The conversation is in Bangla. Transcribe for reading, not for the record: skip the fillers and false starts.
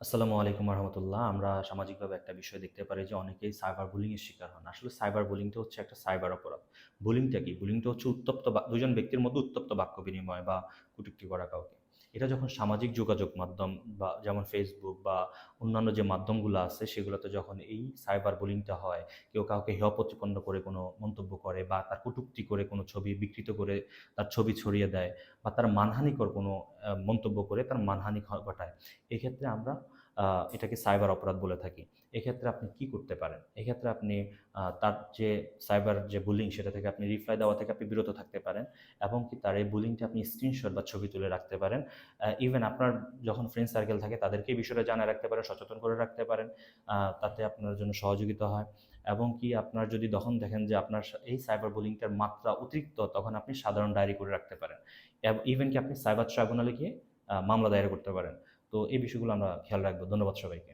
আসসালামু আলাইকুম রহমতুল্লাহ। আমরা সামাজিকভাবে একটা বিষয় দেখতে পারি যে অনেকেই সাইবার বুলিংয়ের শিকার হন। আসলে সাইবার বুলিংটা হচ্ছে একটা সাইবার অপরাধ। বুলিংটা কি? বুলিংটা হচ্ছে উত্তপ্ত বা ২ জন ব্যক্তির মধ্যে উত্তপ্ত বাক্য বিনিময় বা কটূক্তি করা কাউকে। এটা যখন সামাজিক যোগাযোগ মাধ্যম বা যেমন Facebook বা অন্যান্য যে মাধ্যমগুলো আছে সেগুলোতে যখন এই সাইবার বুলিংটা হয়, কেউ কাউকে হেয় প্রতিপন্ন করে কোনো মন্তব্য করে বা তার কটূক্তি করে কোনো ছবি বিকৃত করে তার ছবি ছড়িয়ে দেয় বা তার মানহানিকর কোনো মন্তব্য করে তার মানহানি ঘটায়। এক্ষেত্রে আমরা এটাকে সাইবার অপরাধ বলে থাকি। এক্ষেত্রে আপনি কি করতে পারেন? এক্ষেত্রে আপনি তার যে সাইবার যে বুলিং সেটা থেকে আপনি রিপ্লাই দেওয়া থেকে আপনি বিরত থাকতে পারেন এবং কি তার এই বুলিংটা আপনি স্ক্রিনশট বা ছবি তুলে রাখতে পারেন। ইভেন আপনার যখন ফ্রেন্ড সার্কেল থাকে তাদেরকে এই বিষয়টা জানায় রাখতে পারেন, সচেতন করে রাখতে পারেন। তাতে আপনার জন্য সহযোগিতা হয় এবং কি আপনার যদি তখন দেখেন যে আপনার এই সাইবার বুলিংটার মাত্রা অতিরিক্ত, তখন আপনি সাধারণ ডায়েরি করে রাখতে পারেন। ইভেন কি আপনি সাইবার ট্রাইব্যুনালে গিয়ে মামলা দায়ের করতে পারেন। তো এই বিষয়গুলো আমরা খেয়াল রাখবো। ধন্যবাদ সবাইকে।